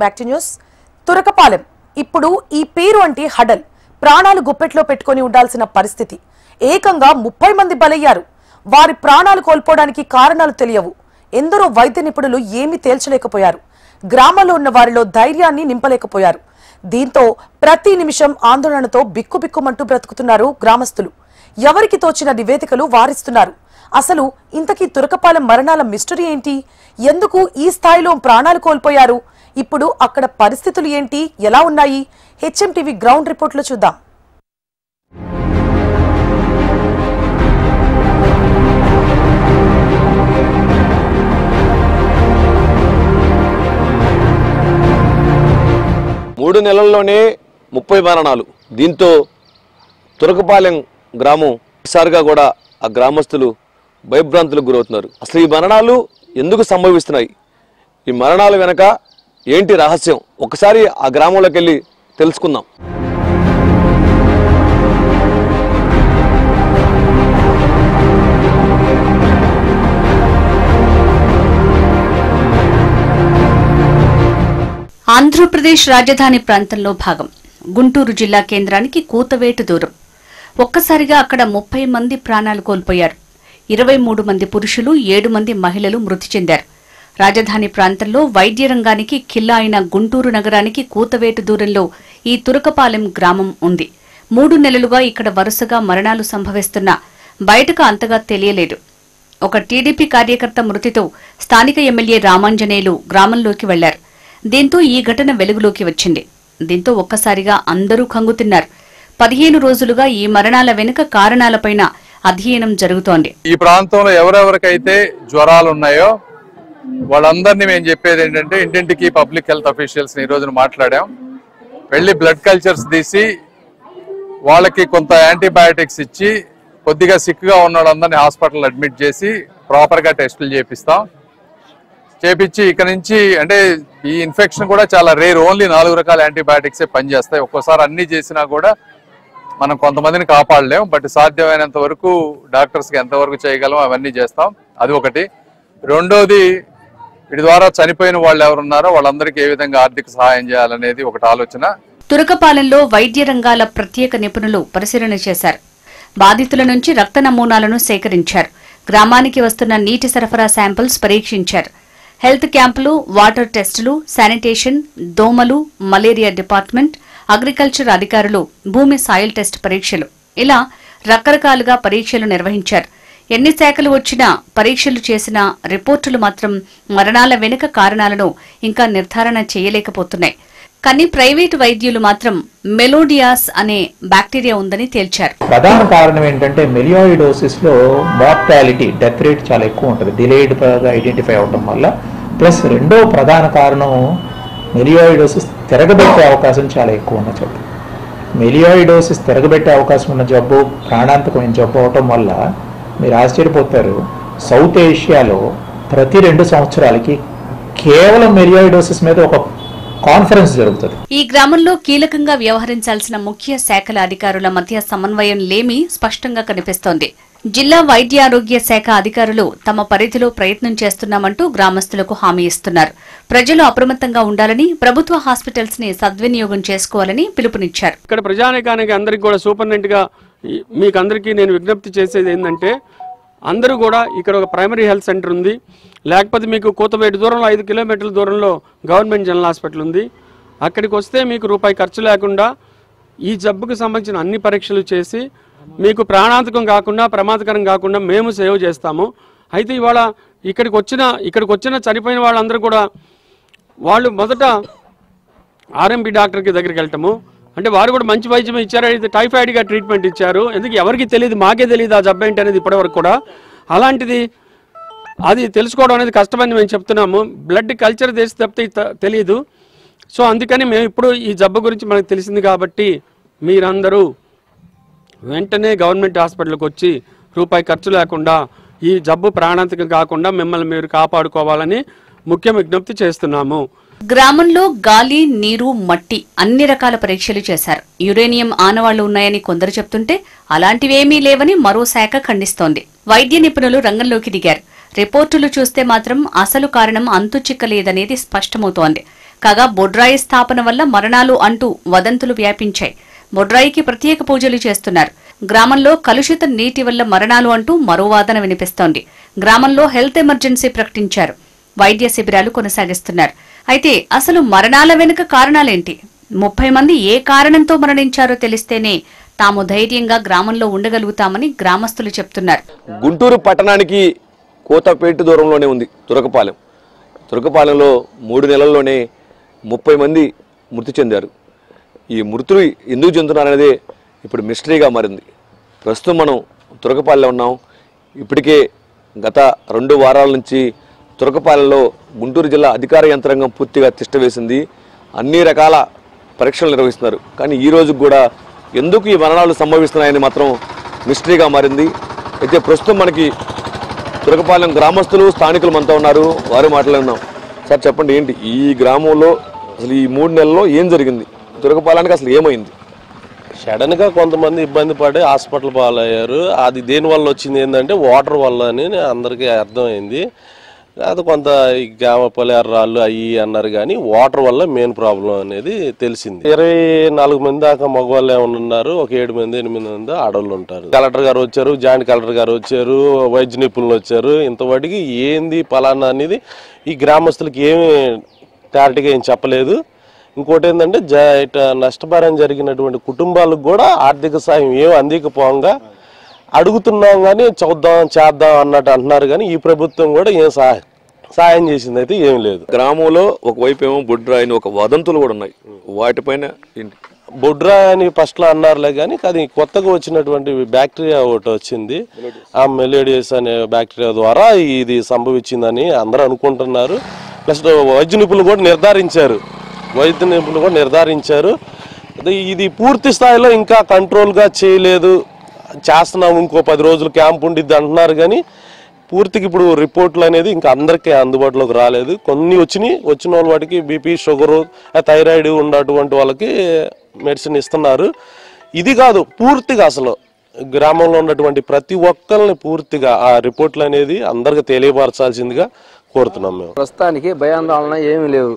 Back to news. Turakapalem ఇప్పుడు ఈ పేరు అంటే హడల్, ప్రాణాలు గుప్పెట్లో పెట్టుకుని ఉండాల్సిన పరిస్థితి. ఏకంగా 30 మంది బలయ్యారు. వారి ప్రాణాలు కోల్పోవడానికి కారణాలు తెలియవు. ఎందరో వైద్య నిపుణులు ఏమీ తేల్చలేకపోయారు. గ్రామంలో ఉన్న వారిలో ధైర్యాన్ని నింపలేకపోయారు. దీంతో ప్రతి నిమిషం ఆందోళనతో బిక్కుబిక్కుమంటూ బ్రతుకుతున్నారు గ్రామస్తులు. ఎవరికి తోచిన నివేదికలు వారిస్తున్నారు. అసలు ఇంతకీ తురకపాలెం మరణాల మిస్టరీ ఏంటి? ఎందుకు ఈ స్థాయిలో ప్రాణాలు కోల్పోయారు? ఇప్పుడు అక్కడ పరిస్థితులు ఏంటి, ఎలా ఉన్నాయి? హెచ్ఎంటీవీ గ్రౌండ్ రిపోర్ట్లో చూద్దాం. మూడు నెలల్లోనే 30 మరణాలు. దీంతో తురకపాలెం గ్రామం ఒకసారిగా కూడా ఆ గ్రామస్తులు భయభ్రాంతులకు గురవుతున్నారు. అసలు ఈ మరణాలు ఎందుకు సంభవిస్తున్నాయి? ఈ మరణాల వెనక ఏంటి రహస్యం? ఒకసారి ఆ గ్రామంలోకి వెళ్ళి తెలుసుకుందాం. ఆంధ్రప్రదేశ్ రాజధాని ప్రాంతంలో భాగం గుంటూరు జిల్లా కేంద్రానికి కూతవేటు దూరం. ఒక్కసారిగా అక్కడ 30 మంది ప్రాణాలు కోల్పోయారు. 23 మంది పురుషులు, 7 మంది మహిళలు మృతి చెందారు. రాజధాని ప్రాంతంలో వైద్య రంగానికి కిల్లా అయిన గుంటూరు నగరానికి కూతవేటు దూరంలో ఈ తురకపాలెం గ్రామం ఉంది. 3 నెలలుగా ఇక్కడ వరుసగా మరణాలు సంభవిస్తున్నా బయటకు అంతగా తెలియలేదు. ఒక టీడీపీ కార్యకర్త మృతితో స్థానిక ఎమ్మెల్యే రామాంజనేయులు గ్రామంలోకి వెళ్లారు. దీంతో ఈ ఘటన వెలుగులోకి వచ్చింది. దీంతో ఒక్కసారిగా అందరూ కంగుతిన్నారు. 15 రోజులుగా ఈ మరణాల వెనుక కారణాలపైన అధ్యయనం జరుగుతోంది. ఈ ప్రాంతంలో ఎవరెవరికైతే జ్వరాలు ఉన్నాయో వాళ్ళందరినీ మేము చెప్పేది ఏంటంటే, ఇంటింటికి పబ్లిక్ హెల్త్ అఫీషియల్స్ ఈ రోజున మాట్లాడాం. వెళ్ళి బ్లడ్ కల్చర్స్ తీసి వాళ్ళకి కొంత యాంటీబయాటిక్స్ ఇచ్చి కొద్దిగా సిక్గా ఉన్న వాళ్ళందరినీ హాస్పిటల్ అడ్మిట్ చేసి ప్రాపర్గా టెస్టులు చేపించి ఇక నుంచి, అంటే ఈ ఇన్ఫెక్షన్ కూడా చాలా రేర్, ఓన్లీ 4 రకాల యాంటీబయాటిక్సే పనిచేస్తాయి. ఒక్కోసారి అన్ని చేసినా కూడా మనం కొంతమందిని కాపాడలేం. బట్ సాధ్యమైనంత వరకు డాక్టర్స్కి ఎంతవరకు చేయగలం అవన్నీ చేస్తాం. అది ఒకటి. రెండోది, వీటి ద్వారా చనిపోయిన వాళ్ళు ఎవరున్నారో వాళ్ళందరికీ ఏ విధంగా ఆర్థిక సహాయం చేయాలనేది ఒకటి ఆలోచన. తురకపాలెంలో వైద్య రంగాల ప్రత్యేక నిపుణులు పరిశీలన చేశారు. బాధితుల నుంచి రక్త నమూనాలను సేకరించారు. గ్రామానికి వస్తున్న నీటి సరఫరా శాంపిల్స్ పరీక్షించారు. హెల్త్ క్యాంపులు, వాటర్ టెస్టులు, శానిటేషన్, దోమలు, మలేరియా డిపార్ట్మెంట్, అగ్రికల్చర్ అధికారులు భూమి సాయిల్ టెస్ట్ పరీక్షలు, ఇలా రకరకాలుగా పరీక్షలు నిర్వహించారు. ఎన్ని శాఖలు వచ్చినా, పరీక్షలు చేసినా రిపోర్టులు మాత్రం మరణాల వెనుక కారణాలను ఇంకా నిర్ధారణ చేయలేకపోతున్నాయి. కానీ ప్రైవేటు వైద్యులు మాత్రం మెలోడియాస్ అనే బ్యాక్టీరియా ఉందని తేల్చారు. ప్రధాన కారణం ఏంటంటే మెలియాయిడోసిస్ లో మార్టాలిటీ, డెత్ రేట్ చాలా ఎక్కువ ఉంటుంది, డిలేడ్ గా ఐడెంటిఫై అవడం వల్ల. ప్లస్ రెండో ప్రధాన కారణం మెలియాయిడోసిస్ తిరగబెట్టే అవకాశం చాలా ఎక్కువ ఉన్న జబ్బు. మెలియాయిడోసిస్ తిరగబెట్టే అవకాశం ఉన్న జబ్బు ప్రాణాంతకమైన జబ్బు అవటం వల్ల మీరు ఆశ్చర్యపోతారు, సౌత్ ఏషియాలో ప్రతి 2 సంవత్సరాలకి కేవలం మెలియాయిడోసిస్ మీద ఒక కాన్ఫరెన్స్ జరుగుతుంది. ఈ గ్రామంలో కీలకంగా వ్యవహరించాల్సిన ముఖ్య శాఖల అధికారుల మధ్య సమన్వయం లేమి స్పష్టంగా కనిపిస్తోంది. జిల్లా వైద్యారోగ్య శాఖ అధికారులు తమ పరిధిలో ప్రయత్నం చేస్తున్నామంటూ గ్రామస్తులకు హామీ ఇస్తున్నారు. ప్రజలు అప్రమత్తంగా ఉండాలని, ప్రభుత్వ హాస్పిటల్స్ ని సద్వినియోగం చేసుకోవాలని పిలుపునిచ్చారు. ఇక్కడ ప్రజానికానికి అందరికీ కూడా సూపరింటెండెంట్ గా మీకు అందరికీ నేను విజ్ఞప్తి చేసేది ఏంటంటే, అందరూ కూడా ఇక్కడ ఒక ప్రైమరీ హెల్త్ సెంటర్ ఉంది. లేకపోతే మీకు కూతవేటు దూరంలో 5 కిలోమీటర్ల దూరంలో గవర్నమెంట్ జనరల్ హాస్పిటల్ ఉంది. అక్కడికి వస్తే మీకు రూపాయి ఖర్చు లేకుండా ఈ జబ్బుకు సంబంధించిన అన్ని పరీక్షలు చేసి మీకు ప్రాణాంతకం కాకుండా, ప్రమాదకరం కాకుండా మేము సేవ్ చేస్తాము. అయితే ఇవాళ ఇక్కడికి వచ్చిన చనిపోయిన వాళ్ళందరూ కూడా వాళ్ళు మొదట ఆర్ఎంపీ డాక్టర్కి దగ్గరికి వెళ్ళటము, అంటే వారు కూడా మంచి వైద్యం ఇచ్చారు. అయితే టైఫాయిడ్గా ట్రీట్మెంట్ ఇచ్చారు. ఎందుకు ఎవరికి తెలియదు, మాకే తెలియదు ఆ జబ్బు ఏంటి అనేది ఇప్పటివరకు కూడా. అలాంటిది అది తెలుసుకోవడం అనేది కష్టమని మేము చెప్తున్నాము. బ్లడ్ కల్చర్ చేసి తప్పితే తెలియదు. సో అందుకని మేము ఇప్పుడు ఈ జబ్బు గురించి మనకు తెలిసింది కాబట్టి మీరందరూ వెంటనే గవర్నమెంట్ హాస్పిటల్కి వచ్చి రూపాయి ఖర్చు లేకుండా ఈ జబ్బు ప్రాణాంతకం కాకుండా మిమ్మల్ని మీరు కాపాడుకోవాలని ముఖ్య విజ్ఞప్తి చేస్తున్నాము. గ్రామంలో గాలి, నీరు, మట్టి అన్ని రకాల పరీక్షలు చేశారు. యురేనియం ఆనవాళ్లు ఉన్నాయని కొందరు చెప్తుంటే అలాంటివేమీ లేవని మరో శాఖ ఖండిస్తోంది. వైద్య నిపుణులు రంగంలోకి దిగారు. రిపోర్టులు చూస్తే మాత్రం అసలు కారణం అంతుచిక్కలేదనేది స్పష్టమవుతోంది. కాగా బొడ్రాయి స్థాపన వల్ల మరణాలు అంటూ వదంతులు వ్యాపించాయి. బొడ్రాయికి ప్రత్యేక పూజలు చేస్తున్నారు. గ్రామంలో కలుషిత నీటి వల్ల మరణాలు అంటూ మరో వాదన వినిపిస్తోంది. గ్రామంలో హెల్త్ ఎమర్జెన్సీ ప్రకటించారు. వైద్య శిబిరాలు కొనసాగిస్తున్నారు. అయితే అసలు మరణాల వెనుక కారణాలేంటి? 30 మంది ఏ కారణంతో మరణించారో తెలిస్తేనే తాము ధైర్యంగా గ్రామంలో ఉండగలుగుతామని గ్రామస్తులు చెప్తున్నారు. గుంటూరు పట్టణానికి కోతపేట దూరంలోనే ఉంది తురకపాలెం. తురకపాలెంలో 3 నెలల్లోనే 30 మంది మృతి చెందారు. ఈ మృతులు ఎందుకు చెందుతున్నారనేదే ఇప్పుడు మిస్టరీగా మారింది. ప్రస్తుతం మనం తురకపాలెంలో ఉన్నాం. ఇప్పటికే గత 2 వారాల నుంచి తురకపాలెంలో గుంటూరు జిల్లా అధికార యంత్రాంగం పూర్తిగా తిష్టవేసింది. అన్ని రకాల పరీక్షలు నిర్వహిస్తున్నారు. కానీ ఈ రోజు కూడా ఎందుకు ఈ మరణాలు సంభవిస్తున్నాయని మాత్రం మిస్టరీగా మారింది. అయితే ప్రస్తుతం మనకి తురకపాలెం గ్రామస్తులు స్థానికులు మనతో ఉన్నారు. వారు మాట్లాడున్నాం. సార్ చెప్పండి, ఏంటి ఈ గ్రామంలో అసలు ఈ 3 నెలల్లో ఏం జరిగింది? తురకపాలెంకి అసలు ఏమైంది? సడన్గా కొంతమంది ఇబ్బంది పడి హాస్పిటల్ పాలయ్యారు. అది దేనివల్ల వచ్చింది ఏంటంటే వాటర్ వల్ల అని అందరికీ అర్థమైంది. అది కొంత ఈ గ్రామ పల్లెరాళ్ళు అయ్యి అన్నారు, కానీ వాటర్ వల్ల మెయిన్ ప్రాబ్లం అనేది తెలిసింది. 24 మంది దాకా మగవాళ్ళు ఉన్నారు. ఒక 7 మంది 8 మంది ఆడవాళ్ళు ఉంటారు. కలెక్టర్ గారు వచ్చారు, జాయింట్ కలెక్టర్ గారు వచ్చారు, వైద్య నిపుణులు వచ్చారు. ఇంతవాటికి ఏంది పలానా అనేది ఈ గ్రామస్తులకి ఏమి క్లారిటీగా ఏం చెప్పలేదు. ఇంకోటి ఏంటంటే నష్టపరం జరిగినటువంటి కుటుంబాలకు కూడా ఆర్థిక సాయం ఏమి అందికపోగా అడుగుతున్నాం, కానీ చూద్దాం చేద్దాం అన్నట్టు అంటున్నారు. కానీ ఈ ప్రభుత్వం కూడా ఏం సాయం చేసింది అయితే ఏం లేదు. గ్రామంలో ఒకవైపు ఏమో బొడ్రాయి అని ఒక వదంతులు కూడా ఉన్నాయి. వాటిపైన బొడ్రాయి అని ఫస్ట్లో అన్నారులే, కానీ అది కొత్తగా వచ్చినటువంటి బ్యాక్టీరియా ఒకటి వచ్చింది. ఆ మెలేడియస్ అనే బ్యాక్టీరియా ద్వారా ఇది సంభవించిందని అందరూ అనుకుంటున్నారు. ప్లస్ వైద్య నిపుణులు కూడా నిర్ధారించారు. ఇది పూర్తి స్థాయిలో ఇంకా కంట్రోల్గా చేయలేదు, చేస్తున్నాము, ఇంకో 10 రోజులు క్యాంప్ ఉండిద్ది అంటున్నారు. కానీ పూర్తిగా ఇప్పుడు రిపోర్ట్లు అనేది ఇంకా అందరికీ అందుబాటులోకి రాలేదు. కొన్ని వచ్చిన వాళ్ళ వాటికి బీపీ, షుగరు, థైరాయిడ్ ఉన్నటువంటి వాళ్ళకి మెడిసిన్ ఇస్తున్నారు. ఇది కాదు, పూర్తిగా అసలు గ్రామంలో ఉన్నటువంటి ప్రతి ఒక్కరిని పూర్తిగా ఆ రిపోర్ట్లు అనేది అందరికి తెలియపరచాల్సిందిగా కోరుతున్నాం. మేము ప్రస్తుతానికి భయాందోళన ఏమీ లేవు,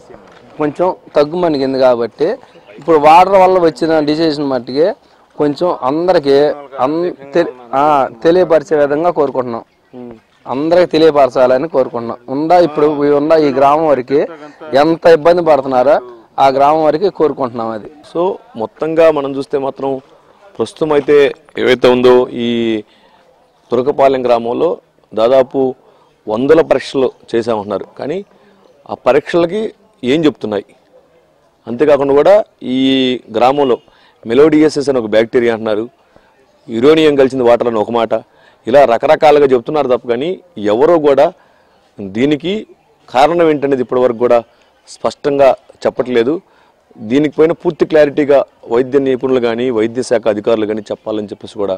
కొంచెం తగ్గుమనిగింది. కాబట్టి ఇప్పుడు వాటర్ వల్ల వచ్చిన డిసీజన్ మట్టికి కొంచెం అందరికీ తెలియపరిచే విధంగా కోరుకుంటున్నాం. అందరికి తెలియపరచాలని కోరుకుంటున్నాం. ఇప్పుడు ఈ గ్రామం వరకు ఎంత ఇబ్బంది పడుతున్నారో ఆ గ్రామం వరకు కోరుకుంటున్నాం. అది సో మొత్తంగా మనం చూస్తే మాత్రం ప్రస్తుతం అయితే ఏవైతే ఉందో ఈ తురకపాలెం గ్రామంలో దాదాపు 100 పరీక్షలు చేసామంటున్నారు. కానీ ఆ పరీక్షలకి ఏం చెప్తున్నాయి? అంతేకాకుండా కూడా ఈ గ్రామంలో మెలోడియసిస్ అని ఒక బ్యాక్టీరియా అంటున్నారు, యురేనియం కలిసింది వాటర్ అని ఒక మాట, ఇలా రకరకాలుగా చెప్తున్నారు తప్ప కానీ ఎవరో కూడా దీనికి కారణం ఏంటనేది ఇప్పటివరకు కూడా స్పష్టంగా చెప్పట్లేదు. దీనికి పైన పూర్తి క్లారిటీగా వైద్య నిపుణులు కానీ వైద్య శాఖ అధికారులు కానీ చెప్పాలని చెప్పేసి కూడా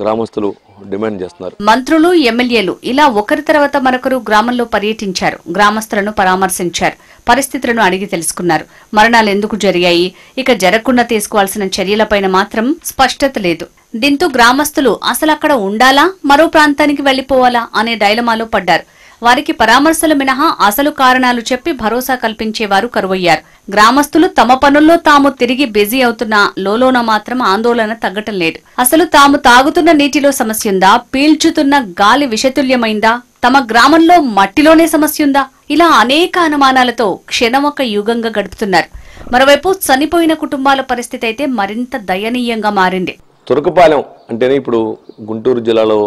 గ్రామస్తులు డిమాండ్ చేస్తున్నారు. మంత్రులు, ఎమ్మెల్యేలు ఇలా ఒకరి తర్వాత మరొకరు గ్రామంలో పర్యటించారు. గ్రామస్తులను పరామర్శించారు. పరిస్థితులను అడిగి తెలుసుకున్నారు. మరణాలు ఎందుకు జరిగాయి, ఇక జరగకుండా తీసుకోవాల్సిన చర్యలపైన మాత్రం స్పష్టత లేదు. దీంతో గ్రామస్తులు అసలు అక్కడ ఉండాలా, మరో ప్రాంతానికి వెళ్లిపోవాలా అనే డైలమాలో పడ్డారు. వారికి పరామర్శలు మినహా అసలు కారణాలు చెప్పి భరోసా కల్పించేవారు కరువయ్యారు. గ్రామస్తులు తమ పనుల్లో తాము తిరిగి బిజీ అవుతున్నా లోలోన మాత్రం ఆందోళన తగ్గటం లేదు. అసలు తాము తాగుతున్న నీటిలో సమస్యుందా, పీల్చుతున్న గాలి విషతుల్యమైందా, తమ గ్రామంలో మట్టిలోనే సమస్యుందా, ఇలా అనేక అనుమానాలతో క్షణమొక యుగంగా గడుపుతున్నారు. మరోవైపు చనిపోయిన కుటుంబాల పరిస్థితి అయితే మరింత దయనీయంగా మారింది. తురకపాలెం అంటేనే ఇప్పుడు గుంటూరు జిల్లాలో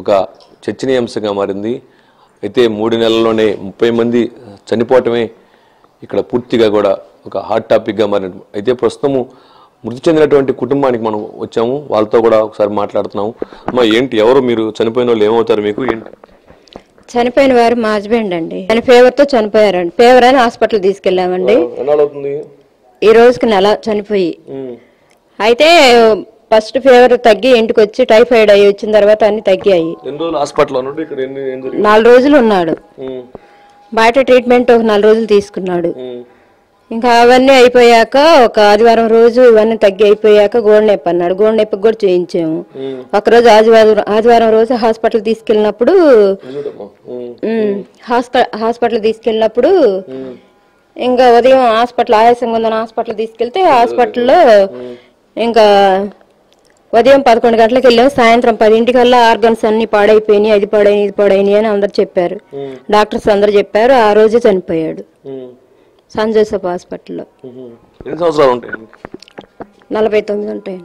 ఒక చర్చనీయాంశంగా మారింది. అయితే 3 నెలల్లోనే 30 మంది చనిపోవటమే ఇక్కడ పూర్తిగా కూడా ఒక హాట్ టాపిక్గా మారినట్టు. అయితే ప్రస్తుతము మృతి చెందినటువంటి కుటుంబానికి మనం వచ్చాము, వాళ్ళతో కూడా ఒకసారి మాట్లాడుతున్నాము. అమ్మా, ఏంటి, ఎవరు మీరు? చనిపోయిన వాళ్ళు ఏమవుతారు మీకు? ఏంటి? చనిపోయిన వారు మా హస్బెండ్ అండి. ఆయన ఫీవర్ తో చనిపోయారండి. ఫీవర్ అని హాస్పిటల్ తీసుకెళ్లామండి. ఈ రోజుకి నెల చనిపోయి. అయితే ఫస్ట్ ఫీవర్ తగ్గి ఇంటికి వచ్చి టైఫాయిడ్ అయ్యి వచ్చిన తర్వాత అన్ని తగ్గాయి. 4 రోజులు ఉన్నాడు. బయట ట్రీట్మెంట్ ఒక 4 రోజులు తీసుకున్నాడు. ఇంకా అవన్నీ అయిపోయాక ఒక ఆదివారం రోజు ఇవన్నీ తగ్గి అయిపోయాక గోడ నొప్పి అన్నాడు. గోడ నొప్పికి కూడా చేయించాము. ఒకరోజు ఆదివారం రోజు హాస్పిటల్ తీసుకెళ్ళినప్పుడు ఇంకా ఉదయం హాస్పిటల్ ఆయాసంగా ఉందని హాస్పిటల్ తీసుకెళ్తే హాస్పిటల్లో ఇంకా ఉదయం 11 గంటలకు వెళ్ళాం. సాయంత్రం 10 ఆర్గన్స్ అన్ని పాడైపోయినాయి, అది పాడైనాయి, ఇది పాడైనాయి అని అందరు చెప్పారు. డాక్టర్స్ అందరు చెప్పారు. ఆ రోజే చనిపోయాడు సన్ జోసెఫ్ హాస్పిటల్లో. 49 ఉంటాయి.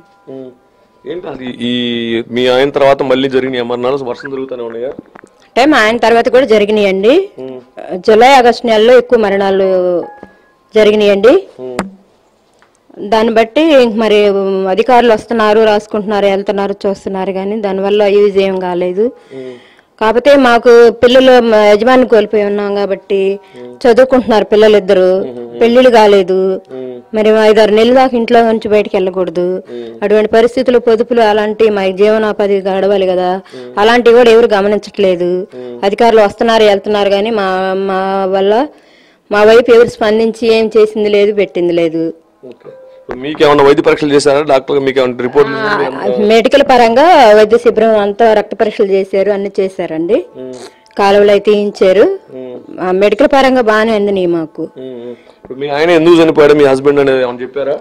మీ ఆయన తర్వాత మళ్ళీ జరిగినాయి మరణాలు వర్షం జరుగుతూనే ఉన్నాయా? అంటే మా ఆయన తర్వాత కూడా జరిగినాయండి. జూలై ఆగస్టు నెలలో ఎక్కువ మరణాలు జరిగినాయండి. దాన్ని బట్టి మరి అధికారులు వస్తున్నారు, రాసుకుంటున్నారు, వెళ్తున్నారు, చూస్తున్నారు, కానీ దానివల్ల యూజ్ ఏం కాలేదు. కాకపోతే మాకు పిల్లలు యజమాని కోల్పోయి ఉన్నాం కాబట్టి చదువుకుంటున్నారు పిల్లలు ఇద్దరు, పెళ్లిళ్ళు కాలేదు. మరి 5-6 నెలల దాకా ఇంట్లో నుంచి బయటకు వెళ్ళకూడదు. అటువంటి పరిస్థితులు పొదుపులు అలాంటి మా జీవనోపాధి గడవాలి కదా, అలాంటివి కూడా ఎవరు గమనించట్లేదు. అధికారులు వస్తున్నారు, వెళ్తున్నారు, కానీ మా వల్ల మా వైపు ఎవరు స్పందించి ఏం చేసింది లేదు, పెట్టింది లేదు. మీకేమన్నా వైద్య పరీక్షలు చేశారా డాక్టర్? మీకేమన్నా రిపోర్ట్? మెడికల్ పరంగా వైద్య శిబిరం అంతా రక్త పరీక్షలు చేశారు, అన్ని చేశారండి. కాలువలు అయితే తీయించారు. మెడికల్ పరంగా బాగానే అంది మాకు. మీ ఆయన ఎందుకు చనిపోయాడు, మీ హస్బెండ్ అనేది ఏమన్నా చెప్పారా?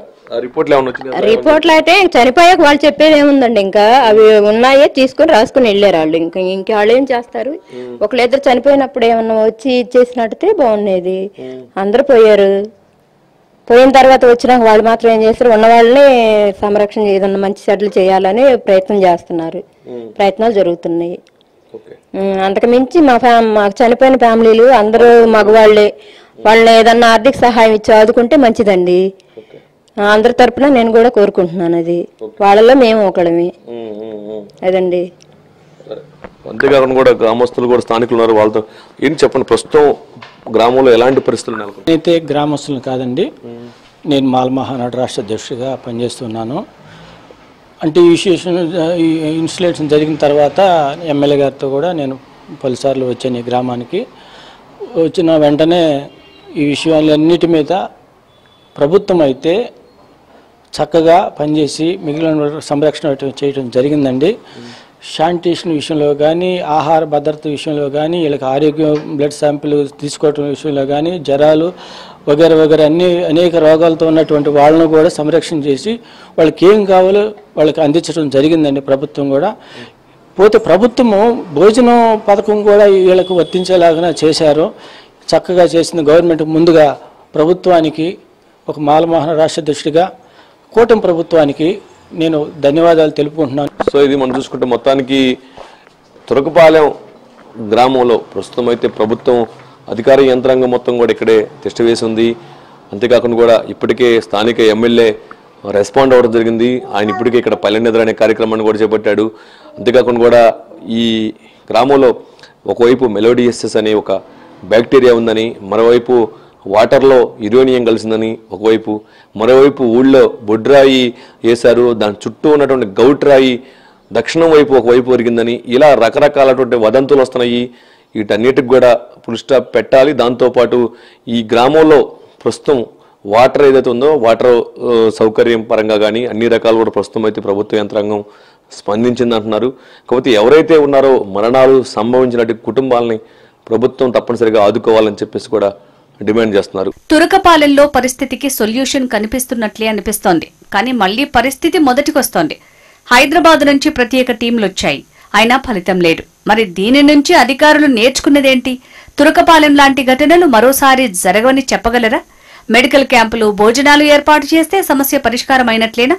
రిపోర్ట్లు అయితే చనిపోయాక వాళ్ళు చెప్పేది ఏముందండి, ఇంకా అవి ఉన్నాయే తీసుకుని రాసుకుని వెళ్ళారు వాళ్ళు. ఇంకా వాళ్ళు ఏం చేస్తారు? ఒకళ్ళిద్దరు చనిపోయినప్పుడు ఏమన్నా వచ్చి ఇచ్చేసినట్టే బాగుండేది. అందరూ పోయారు. పోయిన తర్వాత వచ్చినాక వాళ్ళు మాత్రం ఏం చేస్తారు, ఉన్న వాళ్ళని సంరక్షణ ఏదన్నా మంచి చెడ్లు చేయాలని ప్రయత్నం చేస్తున్నారు. ప్రయత్నాలు జరుగుతున్నాయి. అంతకు మించి మాకు చనిపోయిన ఫ్యామిలీలు అందరూ మగవాళ్ళే. వాళ్ళని ఏదన్నా ఆర్థిక సహాయం ఇచ్చి ఆదుకుంటే మంచిదండి. అందరి తరపున నేను కూడా కోరుకుంటున్నాను. అది వాళ్ళలో మేము ఒకళ్ళమే అదండి. అంతేకాకుండా కూడా గ్రామస్తులు కూడా స్థానికులు ఉన్నారు, వాళ్ళతో ఏం చెప్పండి, ప్రస్తుతం గ్రామంలో ఎలాంటి పరిస్థితులు నెలకొన్నాయి? అయితే గ్రామస్తులు కాదండి, నేను మాల మహానాడు రాష్ట్ర అధ్యక్షుడిగా పనిచేస్తున్నాను. అంటే ఈ ఇన్స్టలేషన్ జరిగిన తర్వాత ఎమ్మెల్యే గారితో కూడా నేను పలుసార్లు వచ్చాను ఈ గ్రామానికి. వచ్చిన వెంటనే ఈ విషయాలన్నిటి మీద ప్రభుత్వం అయితే చక్కగా పనిచేసి మిగిలిన సంరక్షణ చేయడం జరిగిందండి. శానిటేషన్ విషయంలో కానీ, ఆహార భద్రత విషయంలో కానీ, వీళ్ళకి ఆరోగ్యం బ్లడ్ శాంపిల్ తీసుకోవటం విషయంలో కానీ, జ్వరాలు వగేరా వగేరా అనేక రోగాలతో ఉన్నటువంటి వాళ్ళను కూడా సంరక్షణ చేసి వాళ్ళకి ఏం కావాలో వాళ్ళకి అందించడం జరిగిందండి ప్రభుత్వం కూడా. పోతే ప్రభుత్వము భోజనం పథకం కూడా వీళ్ళకి వర్తించేలాగా చేశారు. చక్కగా చేసిన గవర్నమెంట్ ముందుగా ప్రభుత్వానికి ఒక మాలమోహన రాష్ట్ర అధ్యక్షుడిగా కూటమి ప్రభుత్వానికి నేను ధన్యవాదాలు తెలుపుకుంటున్నాను. సో ఇది మనం చూసుకుంటే మొత్తానికి తురకపాలెం గ్రామంలో ప్రస్తుతం అయితే ప్రభుత్వం అధికార యంత్రాంగం మొత్తం కూడా ఇక్కడే తిష్టవేసి ఉంది. అంతేకాకుండా కూడా ఇప్పటికే స్థానిక ఎమ్మెల్యే రెస్పాండ్ అవ్వడం జరిగింది. ఆయన ఇప్పటికే ఇక్కడ పల్లెనెదర అనే కార్యక్రమాన్ని కూడా చేపట్టాడు. అంతేకాకుండా కూడా ఈ గ్రామంలో ఒకవైపు మెలోడియసెస్ అనే ఒక బ్యాక్టీరియా ఉందని, మరోవైపు వాటర్లో యురేనియం కలిసిందని ఒకవైపు, మరోవైపు ఊళ్ళో బొడ్రాయి వేశారు, దాని చుట్టూ ఉన్నటువంటి గౌట్రాయి దక్షిణం వైపు ఒకవైపు ఒరిగిందని, ఇలా రకరకాలటువంటి వదంతులు వస్తున్నాయి. వీటన్నిటికి కూడా ఫుల్ స్టాప్ పెట్టాలి. దాంతోపాటు ఈ గ్రామంలో ప్రస్తుతం వాటర్ ఏదైతే ఉందో వాటర్ సౌకర్యం పరంగా కానీ అన్ని రకాలు కూడా ప్రస్తుతం అయితే ప్రభుత్వ యంత్రాంగం స్పందించింది అంటున్నారు. కాకపోతే ఎవరైతే ఉన్నారో మరణాలు సంభవించినట్టు కుటుంబాలని ప్రభుత్వం తప్పనిసరిగా ఆదుకోవాలని చెప్పేసి కూడా డిమాండ్ చేస్తున్నారు. తురకపాలెంలో పరిస్థితికి సొల్యూషన్ కనిపిస్తున్నట్లే అనిపిస్తోంది. కానీ మళ్లీ పరిస్థితి మొదటికొస్తోంది. హైదరాబాద్ నుంచి ప్రత్యేక టీంలు వచ్చాయి, అయినా ఫలితం లేదు. మరి దీని నుంచి అధికారులు నేర్చుకున్నదేంటి? తురకపాలెం లాంటి ఘటనలు మరోసారి జరగవని చెప్పగలరా? మెడికల్ క్యాంపులు, భోజనాలు ఏర్పాటు చేస్తే సమస్య పరిష్కారమైనట్లేనా?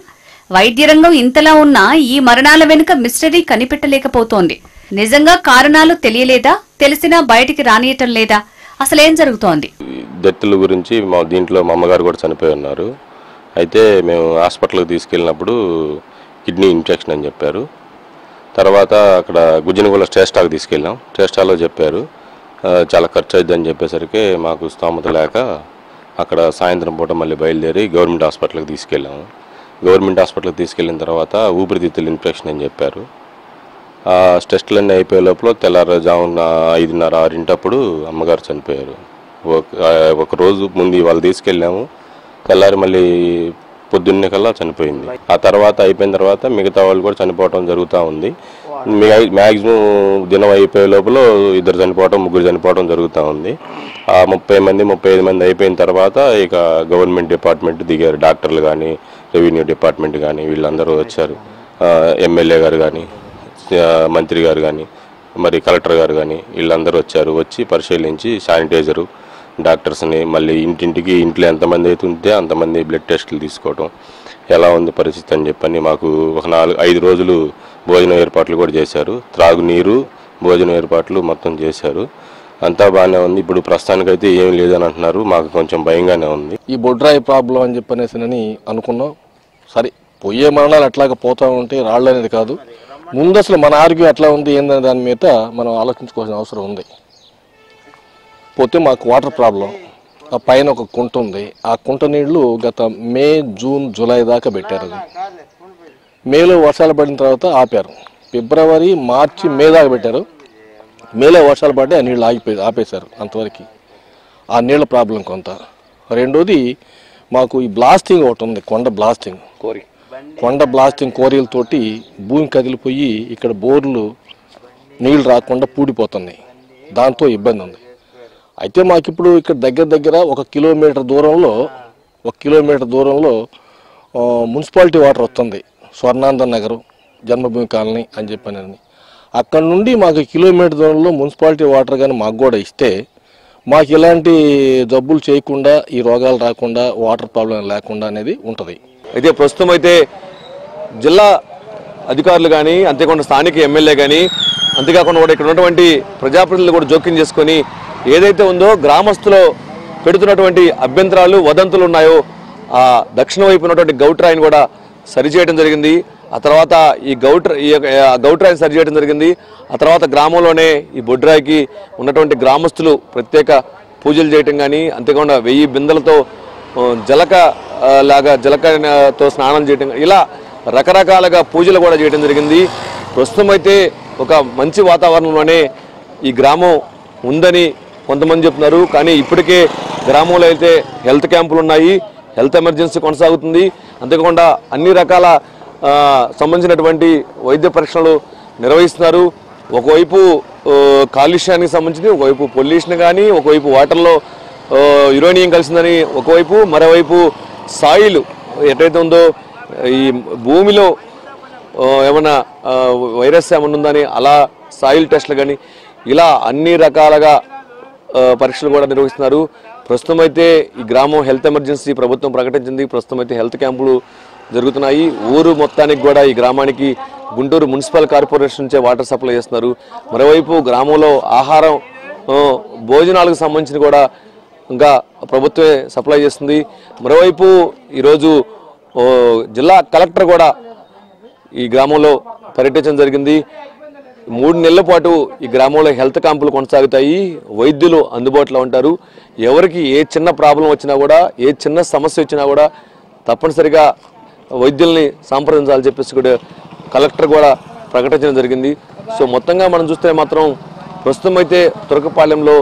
వైద్య రంగం ఇంతలా ఉన్నా ఈ మరణాల వెనుక మిస్టరీ కనిపెట్టలేకపోతోంది. నిజంగా కారణాలు తెలియలేదా? తెలిసినా బయటికి రానియటం లేదా? అసలేం జరుగుతోంది? డెత్ల గురించి దీంట్లో మా అమ్మగారు కూడా చనిపోయి ఉన్నారు. అయితే మేము హాస్పిటల్కి తీసుకెళ్ళినప్పుడు కిడ్నీ ఇన్ఫెక్షన్ అని చెప్పారు. తర్వాత అక్కడ గుజ్జనగూడ స్టేస్టాకి తీసుకెళ్ళాం. స్టేస్టాలో చెప్పారు చాలా ఖర్చు అవుతుందని చెప్పేసరికి మాకు స్తోమత లేక అక్కడ సాయంత్రం పూట మళ్ళీ బయలుదేరి గవర్నమెంట్ హాస్పిటల్కి తీసుకెళ్ళాము. గవర్నమెంట్ హాస్పిటల్కి తీసుకెళ్ళిన తర్వాత ఊపిరితిత్తుల ఇన్ఫెక్షన్ అని చెప్పారు. టెస్టులన్నీ అయిపోయే లోపల తెల్లారుజామున 5:30, 6 అమ్మగారు చనిపోయారు. ఒక రోజు ముందు వాళ్ళు తీసుకెళ్ళాము, తెల్లారి మళ్ళీ పొద్దున్నే కల్లా చనిపోయింది. ఆ తర్వాత అయిపోయిన తర్వాత మిగతా వాళ్ళు కూడా చనిపోవడం జరుగుతూ ఉంది. మ్యాక్సిమం దినం అయిపోయే లోపల 2 చనిపోవడం 3 చనిపోవడం జరుగుతూ ఉంది. ఆ 30 మంది 35 మంది అయిపోయిన తర్వాత ఇక గవర్నమెంట్ డిపార్ట్మెంట్ దిగారు. డాక్టర్లు కానీ, రెవెన్యూ డిపార్ట్మెంట్ కానీ వీళ్ళందరూ వచ్చారు. ఎమ్మెల్యే గారు కానీ, మంత్రి గారు కానీ, మరి కలెక్టర్ గారు కానీ వీళ్ళందరూ వచ్చారు. వచ్చి పరిశీలించి శానిటైజరు డాక్టర్స్ని మళ్ళీ ఇంటింటికి ఇంట్లో ఎంతమంది అయితే ఉంటే అంతమంది బ్లడ్ టెస్టులు తీసుకోవటం, ఎలా ఉంది పరిస్థితి అని చెప్పని మాకు ఒక 4-5 రోజులు భోజన ఏర్పాట్లు కూడా చేశారు. త్రాగునీరు, భోజన ఏర్పాట్లు మొత్తం చేశారు. అంతా బాగానే ఉంది. ఇప్పుడు ప్రస్తుతానికైతే ఏం లేదని అంటున్నారు. మాకు కొంచెం భయంగానే ఉంది. ఈ బొడ్రాయి ప్రాబ్లం అని చెప్పనేసి అనుకున్నాం. సరే పోయే మరణాలు అట్లాగా పోతూ ఉంటే రాళ్ళు అనేది కాదు, ముందు అసలు మన ఆరోగ్యం ఎట్లా ఉంది ఏందనే దాని మీద మనం ఆలోచించుకోవాల్సిన అవసరం ఉంది. పోతే మాకు వాటర్ ప్రాబ్లం, ఆ పైన ఒక కుంట ఉంది. ఆ కుంట నీళ్లు గత మే, జూన్, జూలై దాకా పెట్టారు. మేలో వర్షాలు పడిన తర్వాత ఆపారు. ఫిబ్రవరి, మార్చి, మే దాకా పెట్టారు. మేలో వర్షాలు పడి ఆ నీళ్ళు ఆపేశారు. అంతవరకు ఆ నీళ్ళ ప్రాబ్లం కొంత. రెండోది మాకు ఈ బ్లాస్టింగ్ ఒకటి ఉంది, కొండ బ్లాస్టింగ్ కోరీలతోటి భూమి కదిలిపోయి ఇక్కడ బోర్లు నీళ్ళు రాకుండా పూడిపోతున్నాయి. దాంతో ఇబ్బంది ఉంది. అయితే మాకు ఇప్పుడు ఇక్కడ దగ్గర 1 కిలోమీటర్ దూరంలో మున్సిపాలిటీ వాటర్ వస్తుంది. స్వర్ణాంద నగరు, జన్మభూమి కాలనీ అని చెప్పానని. అక్కడ నుండి మాకు కిలోమీటర్ దూరంలో మున్సిపాలిటీ వాటర్ కానీ మాకు కూడా ఇస్తే మాకు ఇలాంటి జబ్బులు చేయకుండా, ఈ రోగాలు రాకుండా, వాటర్ ప్రాబ్లం లేకుండా అనేది ఉంటుంది. అయితే ప్రస్తుతం అయితే జిల్లా అధికారులు కానీ, అంతేకాకుండా స్థానిక ఎమ్మెల్యే కానీ, అంతేకాకుండా కూడా ఇక్కడ ఉన్నటువంటి ప్రజాప్రతినిధులు కూడా జోక్యం చేసుకొని ఏదైతే ఉందో గ్రామస్తులు పెడుతున్నటువంటి అభ్యంతరాలు, వదంతులు ఉన్నాయో ఆ దక్షిణ వైపు ఉన్నటువంటి గౌట్రాయిని కూడా సరిచేయడం జరిగింది. ఆ తర్వాత ఈ గౌట్రాయిని సరిచేయడం జరిగింది. ఆ తర్వాత గ్రామంలోనే ఈ బొడ్రాయికి ఉన్నటువంటి గ్రామస్తులు ప్రత్యేక పూజలు చేయటం కానీ, అంతేకాకుండా 1000 బిందెలతో జలకతో స్నానం చేయటం, ఇలా రకరకాలుగా పూజలు కూడా చేయడం జరిగింది. ప్రస్తుతం అయితే ఒక మంచి వాతావరణంలోనే ఈ గ్రామం ఉందని కొంతమంది చెప్తున్నారు. కానీ ఇప్పటికే గ్రామంలో అయితే హెల్త్ క్యాంపులు ఉన్నాయి, హెల్త్ ఎమర్జెన్సీ కొనసాగుతుంది. అంతేకాకుండా అన్ని రకాల సంబంధించినటువంటి వైద్య పరీక్షలు నిర్వహిస్తున్నారు. ఒకవైపు కాలుష్యానికి సంబంధించి, ఒకవైపు పొల్యూషన్ కానీ, ఒకవైపు వాటర్లో యురేనియం కలిసిందని ఒకవైపు, మరోవైపు సాయిల్ ఎటైతే ఉందో ఈ భూమిలో ఏమైనా వైరస్ ఏమైనా ఉందని అలా సాయిల్ టెస్టులు కానీ ఇలా అన్ని రకాలుగా పరీక్షలు కూడా నిర్వహిస్తున్నారు. ప్రస్తుతం అయితే ఈ గ్రామం హెల్త్ ఎమర్జెన్సీ ప్రభుత్వం ప్రకటించింది. ప్రస్తుతం అయితే హెల్త్ క్యాంపులు జరుగుతున్నాయి. ఊరు మొత్తానికి కూడా ఈ గ్రామానికి గుంటూరు మున్సిపల్ కార్పొరేషన్ నుంచే వాటర్ సప్లై చేస్తున్నారు. మరోవైపు గ్రామంలో ఆహారం, భోజనాలకు సంబంధించిన కూడా ఇంకా ప్రభుత్వమే సప్లై చేస్తుంది. మరోవైపు ఈరోజు జిల్లా కలెక్టర్ కూడా ఈ గ్రామంలో పర్యటించడం జరిగింది. 3 నెలల పాటు ఈ గ్రామంలో హెల్త్ క్యాంపులు కొనసాగుతాయి. వైద్యులు అందుబాటులో ఉంటారు. ఎవరికి ఏ చిన్న ప్రాబ్లం వచ్చినా కూడా, ఏ చిన్న సమస్య వచ్చినా కూడా తప్పనిసరిగా వైద్యుల్ని సంప్రదించాలని చెప్పేసి కూడా కలెక్టర్ కూడా ప్రకటించడం జరిగింది. సో మొత్తంగా మనం చూస్తే మాత్రం ప్రస్తుతం అయితే తురకపాలెంలో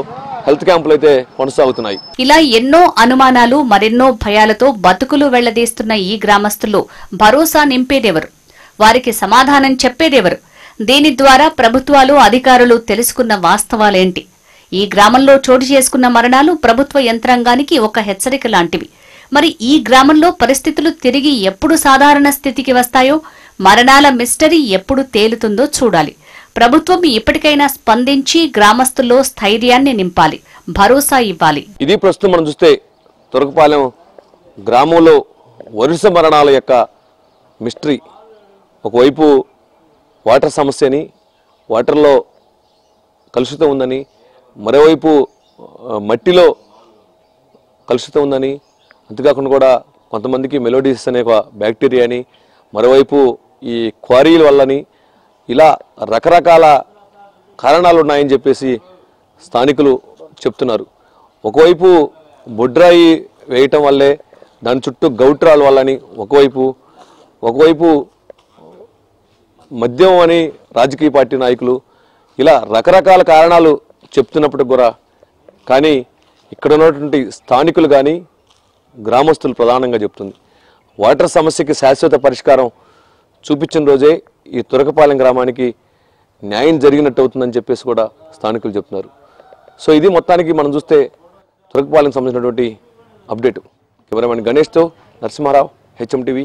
హెల్త్ క్యాంపులు అయితే కొనసాగుతున్నాయి. ఇలా ఎన్నో అనుమానాలు, మరెన్నో భయాలతో బతుకులు వెళ్లదీస్తున్న ఈ గ్రామస్తులు భరోసా నింపేదెవరు? వారికి సమాధానం చెప్పేదెవరు? దీని ద్వారా ప్రభుత్వాలు, అధికారులు తెలుసుకున్న వాస్తవాలేంటి? ఈ గ్రామంలో చోటు చేసుకున్న మరణాలు ప్రభుత్వ యంత్రాంగానికి ఒక హెచ్చరిక లాంటివి. మరి ఈ గ్రామంలో పరిస్థితులు తిరిగి ఎప్పుడు సాధారణ స్థితికి వస్తాయో, మరణాల మిస్టరీ ఎప్పుడు తేలుతుందో చూడాలి. ప్రభుత్వం ఇప్పటికైనా స్పందించి గ్రామస్తుల్లో స్థైర్యాన్ని నింపాలి, భరోసా ఇవ్వాలి. ఇది ప్రస్తుతం మనం చూస్తే తురకపాలెం గ్రామంలో వరుస మరణాల యొక్క మిస్టరీ. ఒకవైపు వాటర్ సమస్యని, వాటర్లో కలుషితం ఉందని, మరోవైపు మట్టిలో కలుషితం ఉందని, అంతేకాకుండా కూడా కొంతమందికి మెలోడిస్ అనే ఒక బ్యాక్టీరియా అని, మరోవైపు ఈ క్వారీల వల్లని, ఇలా రకరకాల కారణాలు ఉన్నాయని చెప్పేసి స్థానికులు చెప్తున్నారు. ఒకవైపు బొడ్రాయి వేయటం వల్లే, దాని చుట్టూ గౌట్రాల వల్లని ఒకవైపు మద్యం అని రాజకీయ పార్టీ నాయకులు, ఇలా రకరకాల కారణాలు చెప్తున్నప్పుడు కూడా కానీ ఇక్కడ ఉన్నటువంటి స్థానికులు కానీ గ్రామస్తులు ప్రధానంగా చెప్తుంది వాటర్ సమస్యకి శాశ్వత పరిష్కారం చూపించిన రోజే ఈ తురకపాలెం గ్రామానికి న్యాయం జరిగినట్టు అవుతుందని చెప్పేసి కూడా స్థానికులు చెప్తున్నారు. సో ఇది మొత్తానికి మనం చూస్తే తురకపాలెంకి సంబంధించినటువంటి అప్డేట్. కెమెరామెన్ గణేష్తో నరసింహారావు, HM TV.